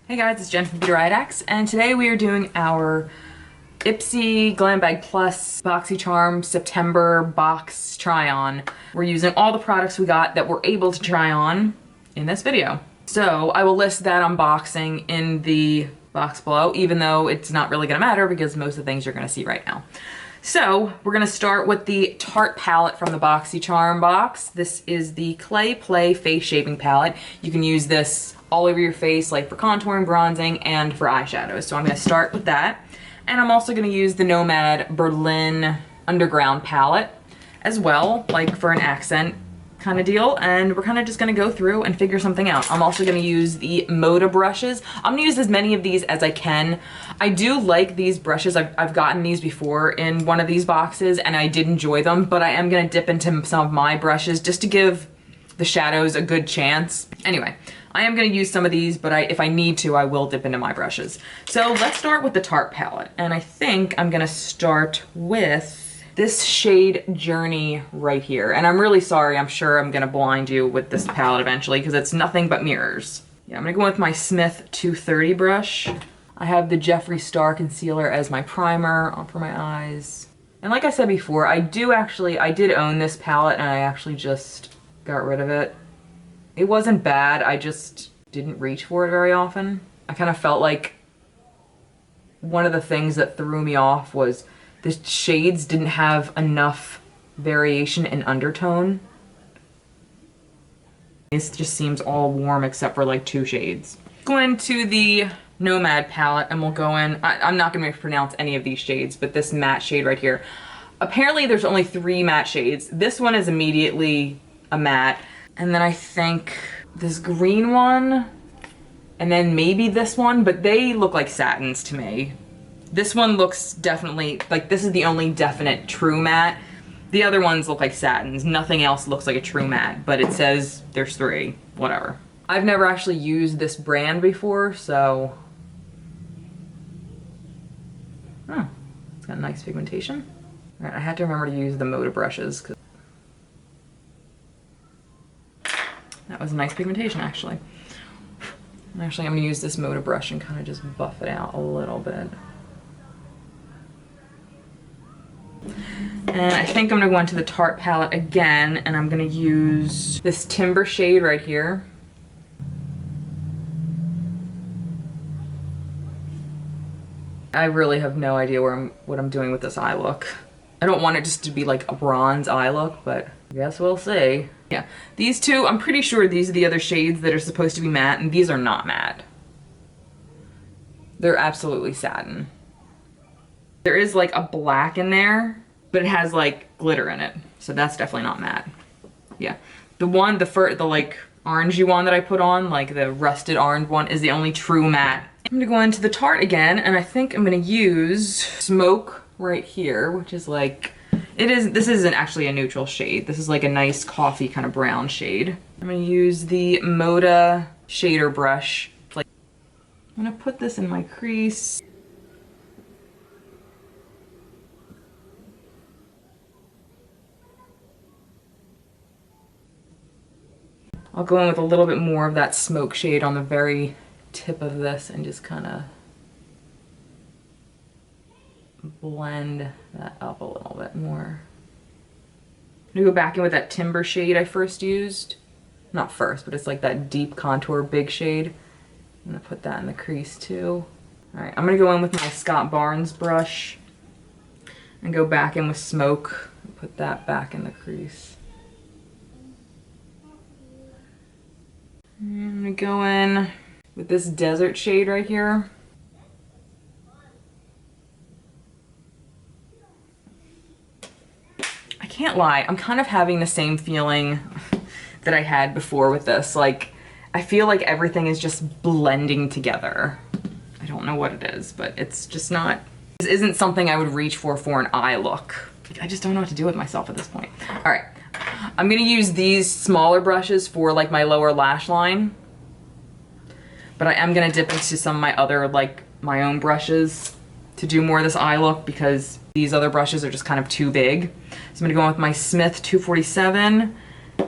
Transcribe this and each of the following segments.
Hey guys, it's Jen from beautyriotx, and today we are doing our IPSY Glam Bag Plus BoxyCharm September box try-on. We're using all the products we got that we're able to try on in this video. So I will list that unboxing in the box below, even though it's not really gonna matter because most of the things you're gonna see right now. So we're gonna start with the Tarte palette from the BoxyCharm box. This is the Clay Play Face Shaping Palette. You can use this all over your face, like for contouring, bronzing, and for eyeshadows. So I'm gonna start with that. And I'm also gonna use the NOMAD Berlin Underground palette as well, like for an accent kind of deal. And we're kind of just gonna go through and figure something out. I'm also gonna use the Moda brushes. I'm gonna use as many of these as I can. I do like these brushes. I've gotten these before in one of these boxes and I did enjoy them, but I am gonna dip into some of my brushes just to give the shadows a good chance. Anyway, I am gonna use some of these, but if I need to, I will dip into my brushes. So let's start with the Tarte palette. And I think I'm gonna start with this shade Journey right here. And I'm really sorry, I'm sure I'm gonna blind you with this palette eventually because it's nothing but mirrors. Yeah, I'm gonna go with my Smith 230 brush. I have the Jeffree Star Concealer as my primer for my eyes. And like I said before, I did own this palette and I actually just got rid of it. It wasn't bad, I just didn't reach for it very often. I kind of felt like one of the things that threw me off was the shades didn't have enough variation in undertone. This just seems all warm except for like 2 shades. Go into the NOMAD palette and we'll go in, I'm not gonna pronounce any of these shades, but this matte shade right here. Apparently there's only 3 matte shades. This one is immediately a matte. And then I think this green one, and then maybe this one, but they look like satins to me. This one looks definitely, like this is the only definite true matte. The other ones look like satins. Nothing else looks like a true matte, but it says there's 3, whatever. I've never actually used this brand before, so. Oh, it's got nice pigmentation. All right, I had to remember to use the Moda brushes, 'cause that was a nice pigmentation, actually. Actually, I'm gonna use this Moda brush and kind of just buff it out a little bit. And I think I'm gonna go into the Tarte palette again, and I'm gonna use this Timber shade right here. I really have no idea what I'm doing with this eye look. I don't want it just to be like a bronze eye look, but I guess we'll see. Yeah, these two, I'm pretty sure these are the other shades that are supposed to be matte, and these are not matte. They're absolutely satin. There is like a black in there, but it has like glitter in it, so that's definitely not matte. Yeah, the like orangey one that I put on, like the rusted orange one, is the only true matte. I'm gonna go into the Tarte again, and I think I'm gonna use Smoke right here, which is like, this isn't actually a neutral shade. This is like a nice coffee kind of brown shade. I'm gonna use the Moda shader brush. I'm gonna put this in my crease. I'll go in with a little bit more of that Smoke shade on the very tip of this and just kind of blend that up a little bit more. I'm gonna go back in with that Timber shade I first used. Not first, but it's like that deep contour big shade. I'm gonna put that in the crease too. All right, I'm gonna go in with my Scott Barnes brush and go back in with Smoke and put that back in the crease. And I'm gonna go in with this Desert shade right here. I can't lie, I'm kind of having the same feeling that I had before with this. Like, I feel like everything is just blending together. I don't know what it is, but it's just not, this isn't something I would reach for an eye look. I just don't know what to do with myself at this point. All right, I'm gonna use these smaller brushes for like my lower lash line, but I am gonna dip into some of my other, like my own brushes to do more of this eye look because these other brushes are just kind of too big. So I'm gonna go in with my Smith 247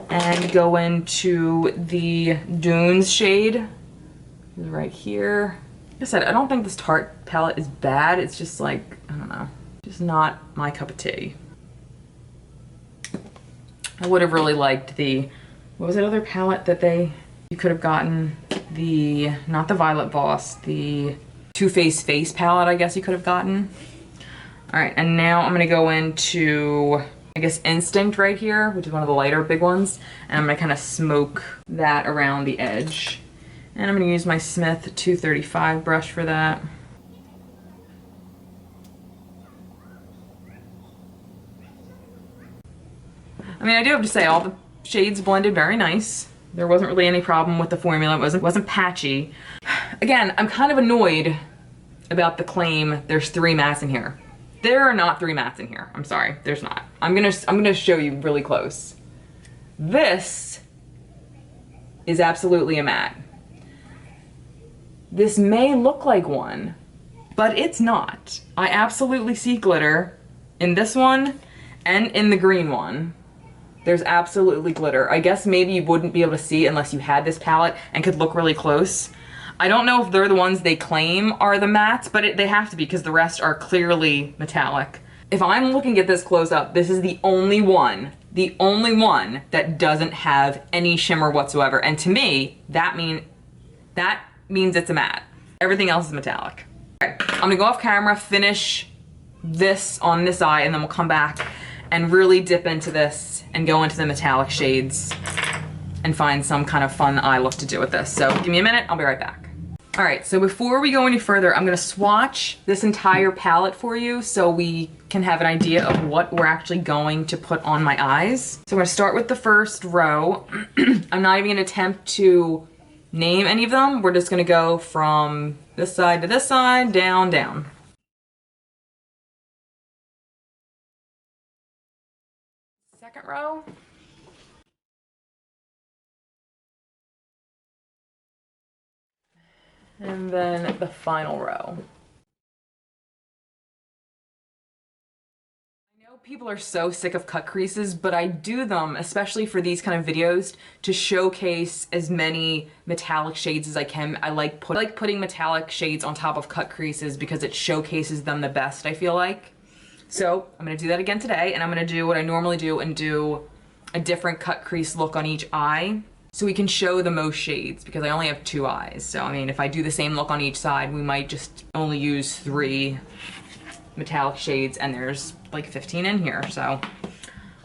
and go into the Dunes shade is right here. Like I said, I don't think this Tarte palette is bad. It's just like, I don't know, just not my cup of tea. I would have really liked the, what was that other palette that you could have gotten? The, not the Violet Voss, the Too Faced Face palette, I guess you could have gotten. All right, and now I'm gonna go into, I guess, Instinct right here, which is one of the lighter big ones. And I'm gonna kind of smoke that around the edge. And I'm gonna use my Smith 235 brush for that. I mean, I do have to say, all the shades blended very nice. There wasn't really any problem with the formula. It wasn't patchy. Again, I'm kind of annoyed about the claim there's 3 mattes in here. There are not 3 mattes in here. I'm sorry, there's not. I'm gonna show you really close. This is absolutely a matte. This may look like one, but it's not. I absolutely see glitter in this one and in the green one. There's absolutely glitter. I guess maybe you wouldn't be able to see unless you had this palette and could look really close. I don't know if they're the ones they claim are the mattes, but they have to be because the rest are clearly metallic. If I'm looking at this close up, this is the only one that doesn't have any shimmer whatsoever. And to me, that means it's a matte. Everything else is metallic. Okay, I'm gonna go off camera, finish this on this eye, and then we'll come back and really dip into this and go into the metallic shades and find some kind of fun eye look to do with this. So give me a minute, I'll be right back. All right, so before we go any further, I'm gonna swatch this entire palette for you so we can have an idea of what we're actually going to put on my eyes. So I'm gonna start with the first row. I'm not even gonna attempt to name any of them. We're just gonna go from this side to this side, down, down. Second row. And then the final row. I know people are so sick of cut creases, but I do them, especially for these kind of videos, to showcase as many metallic shades as I can. I like putting metallic shades on top of cut creases because it showcases them the best, I feel like. So I'm gonna do that again today, and I'm gonna do what I normally do and do a different cut crease look on each eye so we can show the most shades because I only have 2 eyes. So I mean, if I do the same look on each side, we might just only use 3 metallic shades and there's like 15 in here, so.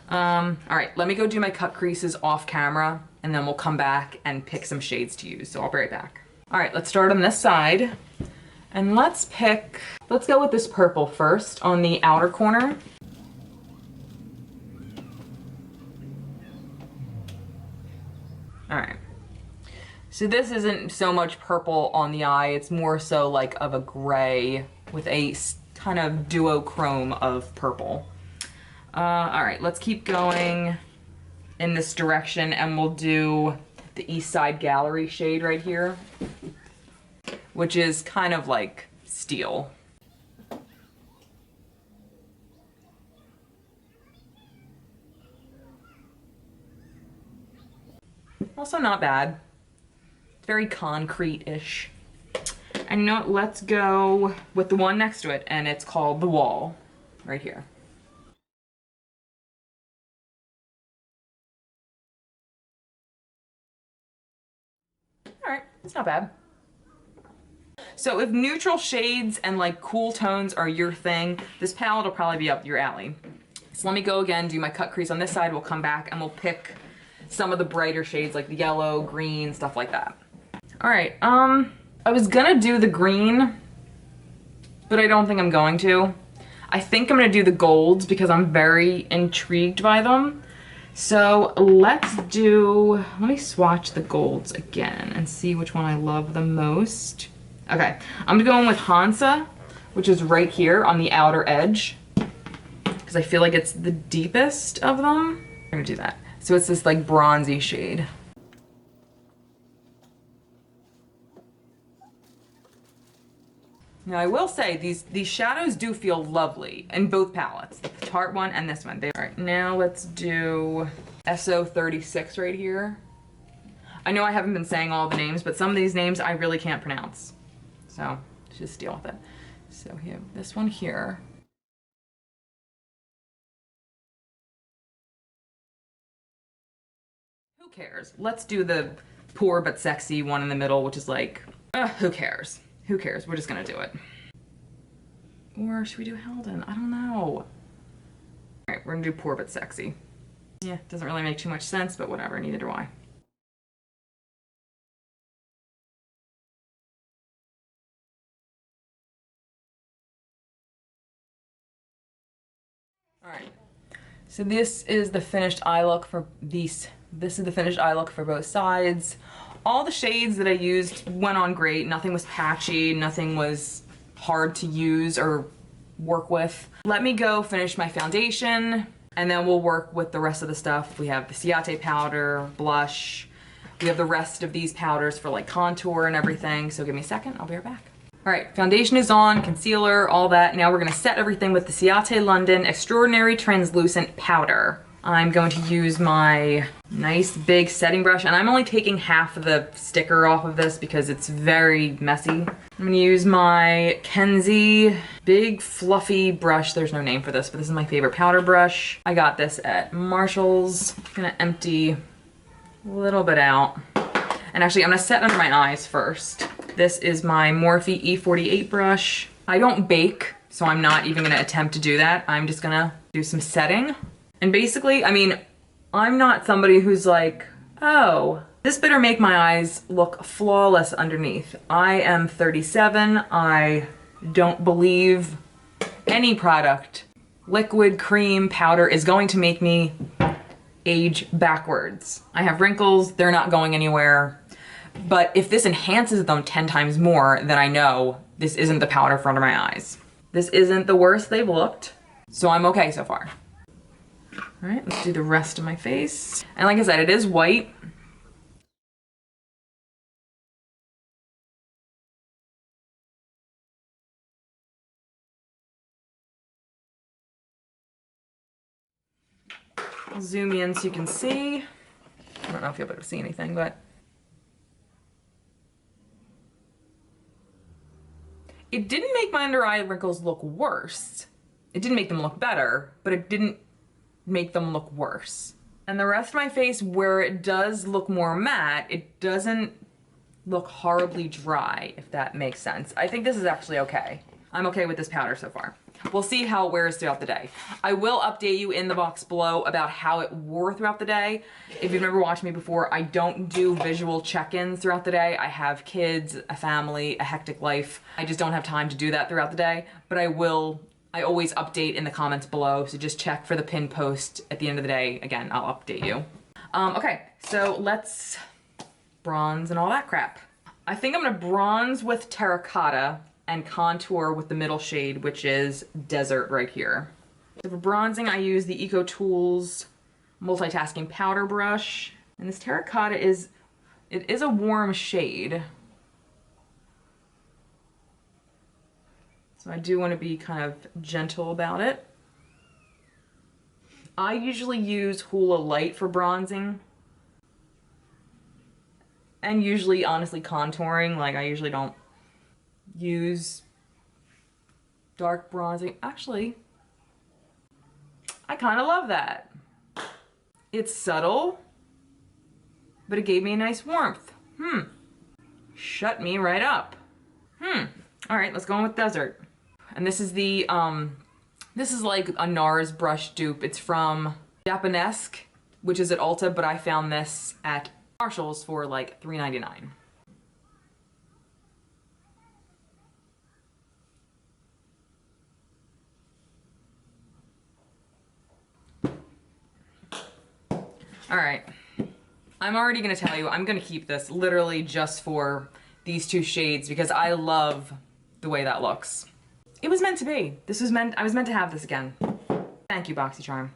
All right, let me go do my cut creases off camera and then we'll come back and pick some shades to use, so I'll be right back. All right, let's start on this side. And let's go with this purple first on the outer corner. All right, so this isn't so much purple on the eye, it's more so like of a gray with a kind of duochrome of purple. All right, let's keep going in this direction and we'll do the East Side Gallery shade right here, which is kind of like steel. Also not bad. It's very concrete-ish. And you know what, let's go with the one next to it, and it's called The Wall, right here. All right, it's not bad. So if neutral shades and like cool tones are your thing, this palette will probably be up your alley. So let me go again, do my cut crease on this side, we'll come back and we'll pick some of the brighter shades like the yellow, green, stuff like that. All right, I was gonna do the green, but I don't think I'm going to. I think I'm gonna do the golds because I'm very intrigued by them. So let me swatch the golds again and see which one I love the most. Okay, I'm going with Hansa, which is right here on the outer edge, because I feel like it's the deepest of them. I'm gonna do that. So it's this like bronzy shade. Now I will say these shadows do feel lovely in both palettes, the Tarte one and this one. All right, now let's do SO36 right here. I know I haven't been saying all the names, but some of these names I really can't pronounce. So just deal with it. So we have this one here. Who cares? Let's do the poor but sexy one in the middle, which is like, who cares? Who cares? We're just gonna do it. Or should we do Helden? I don't know. All right, we're gonna do poor but sexy. Yeah, doesn't really make too much sense, but whatever, neither do I. All right, so this is the finished eye look for these. This is the finished eye look for both sides. All the shades that I used went on great. Nothing was patchy, nothing was hard to use or work with. Let me go finish my foundation, and then we'll work with the rest of the stuff. We have the Ciate powder, blush. We have the rest of these powders for like contour and everything. So give me a second, I'll be right back. All right, foundation is on, concealer, all that. Now we're gonna set everything with the Ciate London Extraordinary Translucent Powder. I'm going to use my nice big setting brush, and I'm only taking half of the sticker off of this because it's very messy. I'm gonna use my Kenzie big fluffy brush. There's no name for this, but this is my favorite powder brush. I got this at Marshall's. I'm gonna empty a little bit out. And actually, I'm gonna set under my eyes first. This is my Morphe E48 brush. I don't bake, so I'm not even gonna attempt to do that. I'm just gonna do some setting. And basically, I mean, I'm not somebody who's like, oh, this better make my eyes look flawless underneath. I am 37. I don't believe any product, liquid, cream, powder, is going to make me age backwards. I have wrinkles, they're not going anywhere. But if this enhances them 10 times more, then I know this isn't the powder for under my eyes. This isn't the worst they've looked, so I'm okay so far. All right, let's do the rest of my face. And like I said, it is white. I'll zoom in so you can see. I don't know if you'll be able to see anything, but it didn't make my under eye wrinkles look worse. It didn't make them look better, but it didn't make them look worse. And the rest of my face, where it does look more matte, it doesn't look horribly dry, if that makes sense. I think this is actually okay. I'm okay with this powder so far. We'll see how it wears throughout the day. I will update you in the box below about how it wore throughout the day. If you've never watched me before, I don't do visual check-ins throughout the day. I have kids, a family, a hectic life. I just don't have time to do that throughout the day, but I always update in the comments below, so just check for the pin post at the end of the day. Again, I'll update you. Okay, so let's bronze and all that crap. I think I'm gonna bronze with Terracotta and contour with the middle shade, which is Desert right here. So for bronzing, I use the Eco Tools multitasking powder brush. And this Terracotta is a warm shade. So I do want to be kind of gentle about it. I usually use Hoola Light for bronzing. And usually, honestly, contouring. Like, I usually don't use dark bronzing. Actually, I kind of love that. It's subtle, but it gave me a nice warmth. Shut me right up. All right, let's go in with Desert. And this is the, this is like a NARS brush dupe. It's from Japanesque, which is at Ulta, but I found this at Marshall's for like $3.99. All right, I'm already gonna tell you, I'm gonna keep this literally just for these two shades because I love the way that looks. It was meant to be. I was meant to have this again. Thank you, BoxyCharm.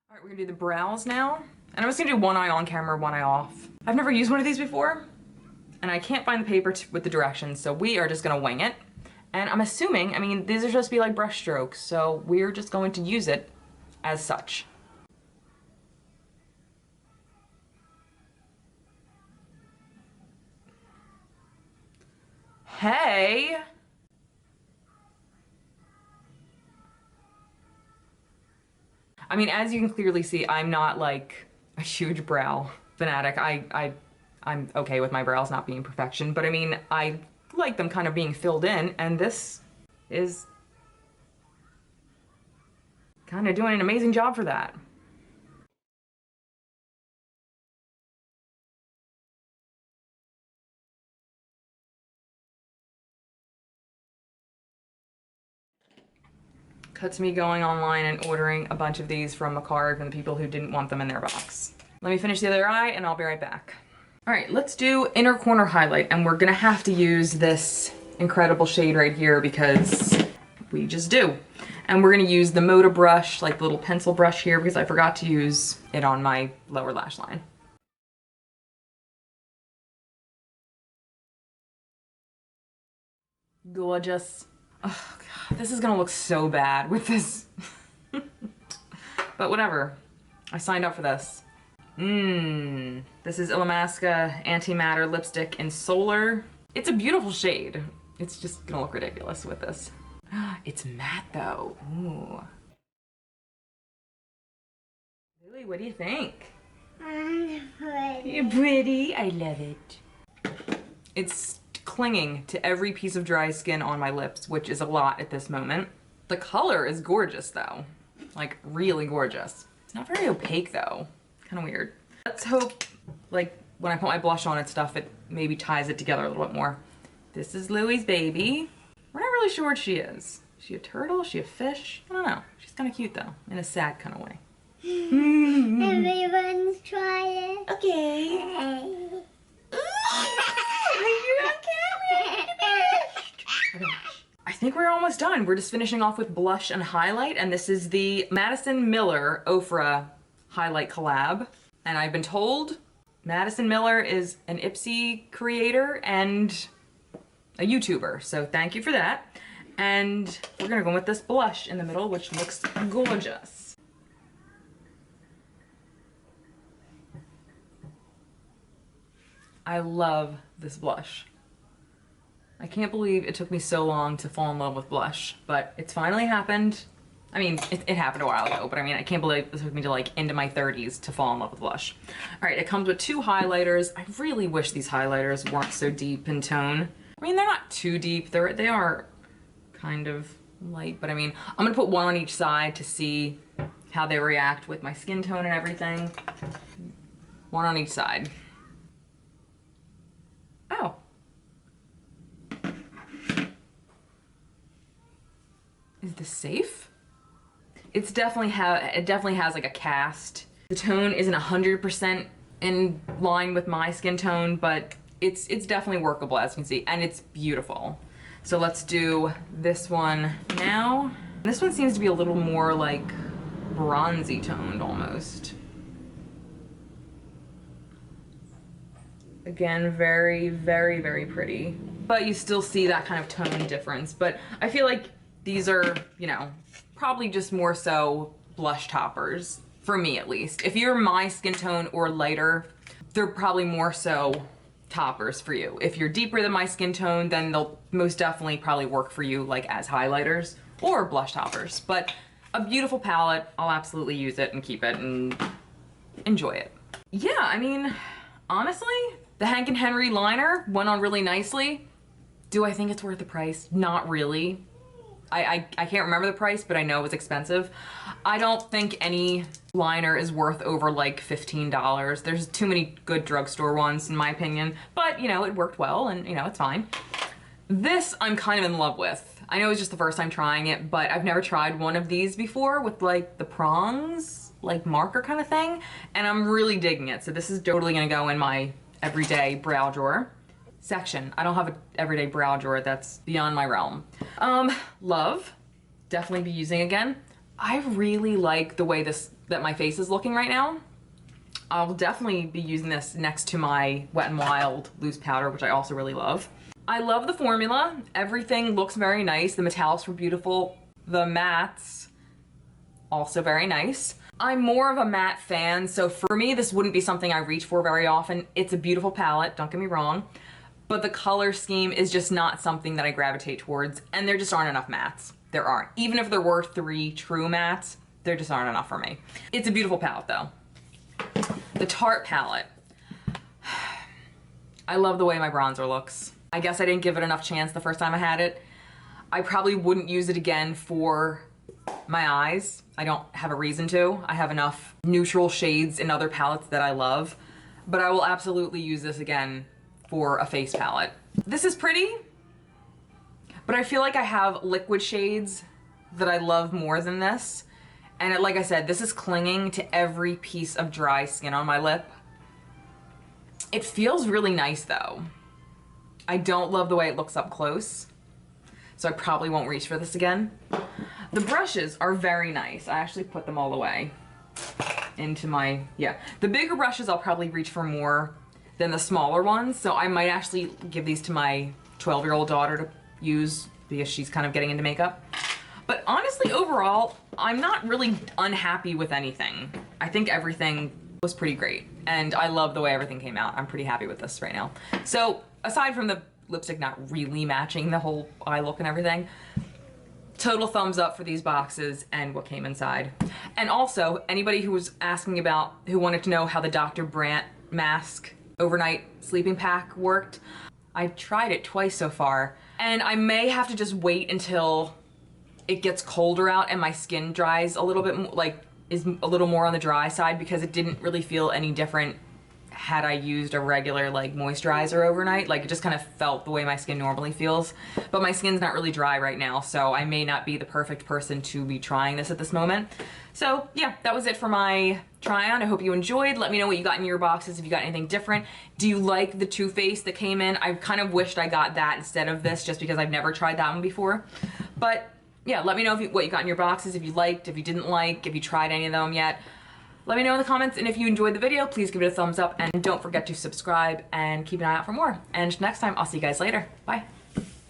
All right, we're gonna do the brows now. And I'm just gonna do one eye on camera, one eye off. I've never used one of these before, and I can't find the paper with the directions, so we are just gonna wing it. And I'm assuming, I mean, these are supposed to be like brush strokes, so we're just going to use it as such. Hey! I mean, as you can clearly see, I'm not like a huge brow fanatic. I'm okay with my brows not being perfection, but I mean, I like them kind of being filled in, and this is kind of doing an amazing job for that. Cuts me going online and ordering a bunch of these from a card from the people who didn't want them in their box. Let me finish the other eye and I'll be right back. All right, let's do inner corner highlight, and we're gonna have to use this incredible shade right here because we just do. And we're gonna use the Moda brush, like the little pencil brush here, because I forgot to use it on my lower lash line. Gorgeous. Oh God, this is gonna look so bad with this. But whatever, I signed up for this. This is Illamasqua Antimatter Lipstick in Solar. It's a beautiful shade. It's just gonna look ridiculous with this. It's matte though. Ooh. Lily, what do you think? You're pretty. I love it. It's clinging to every piece of dry skin on my lips, which is a lot at this moment. The color is gorgeous though. Like really gorgeous. It's not very opaque though. Kind of weird. Let's hope, like, when I put my blush on and stuff, it maybe ties it together a little bit more. This is Louie's baby. We're not really sure what she is. Is she a turtle? Is she a fish? I don't know. She's kind of cute though, in a sad kind of way. Everyone's trying. Okay. I think we're almost done. We're just finishing off with blush and highlight, and this is the Madison Miller Ofra highlight collab. And I've been told Madison Miller is an IPSY creator and a YouTuber, so thank you for that. And we're gonna go with this blush in the middle, which looks gorgeous. I love this blush. I can't believe it took me so long to fall in love with blush, but it's finally happened. I mean, it happened a while ago, but I mean, I can't believe it took me to like into my 30s to fall in love with blush. All right, it comes with 2 highlighters. I really wish these highlighters weren't so deep in tone. I mean, they're not too deep. They are kind of light, but I mean, I'm gonna put one on each side to see how they react with my skin tone and everything. One on each side. Oh. Is this safe? It definitely has like a cast. The tone isn't 100% in line with my skin tone, but it's definitely workable, as you can see, and it's beautiful. So let's do this one now. This one seems to be a little more like bronzy toned almost. Again, very, very, very pretty. But you still see that kind of tone difference. But I feel like these are, you know, probably just more so blush toppers, for me at least. If you're my skin tone or lighter, they're probably more so toppers for you. If you're deeper than my skin tone, then they'll most definitely probably work for you like as highlighters or blush toppers. But a beautiful palette, I'll absolutely use it and keep it and enjoy it. Yeah, I mean, honestly, the Hank and Henry liner went on really nicely. Do I think it's worth the price? Not really. I can't remember the price, but I know it was expensive. I don't think any liner is worth over like $15. There's too many good drugstore ones in my opinion, but you know, it worked well and you know, it's fine. This I'm kind of in love with. I know it's just the first time trying it, but I've never tried one of these before with like the prongs, like marker kind of thing, and I'm really digging it. So this is totally gonna go in my everyday brow drawer section. I don't have an everyday brow drawer, that's beyond my realm. Love, definitely be using again. I really like the way that my face is looking right now. I'll definitely be using this next to my Wet n Wild loose powder, which I also really love. I love the formula. Everything looks very nice. The metallics were beautiful. The mattes, also very nice. I'm more of a matte fan, so for me, this wouldn't be something I reach for very often. It's a beautiful palette, don't get me wrong, but the color scheme is just not something that I gravitate towards, and there just aren't enough mattes. There aren't. Even if there were 3 true mattes, there just aren't enough for me. It's a beautiful palette though. The Tarte palette. I love the way my bronzer looks. I guess I didn't give it enough chance the first time I had it. I probably wouldn't use it again for my eyes. I don't have a reason to. I have enough neutral shades in other palettes that I love, but I will absolutely use this again for a face palette. This is pretty, but I feel like I have liquid shades that I love more than this. And like I said, this is clinging to every piece of dry skin on my lip. It feels really nice though. I don't love the way it looks up close, so I probably won't reach for this again. The brushes are very nice. I actually put them all away into my, yeah. The bigger brushes I'll probably reach for more than the smaller ones, so I might actually give these to my 12-year-old daughter to use because she's kind of getting into makeup. But honestly, overall, I'm not really unhappy with anything. I think everything was pretty great, and I love the way everything came out. I'm pretty happy with this right now. So aside from the lipstick not really matching the whole eye look and everything, total thumbs up for these boxes and what came inside. And also, anybody who was asking about, who wanted to know how the Dr. Brandt mask overnight sleeping pack worked, I tried it twice so far, and I may have to just wait until it gets colder out and my skin dries a little bit more, like is a little more on the dry side, because it didn't really feel any different had I used a regular like moisturizer overnight. Like it just kind of felt the way my skin normally feels, but my skin's not really dry right now, so I may not be the perfect person to be trying this at this moment. So yeah, that was it for my try on. I hope you enjoyed. Let me know what you got in your boxes, if you got anything different. Do you like the Too Faced that came in? I kind of wished I got that instead of this, just because I've never tried that one before. But yeah, let me know what you got in your boxes, if you liked, if you didn't like, if you tried any of them yet. Let me know in the comments, and if you enjoyed the video, please give it a thumbs up, and don't forget to subscribe and keep an eye out for more. And next time, I'll see you guys later. Bye.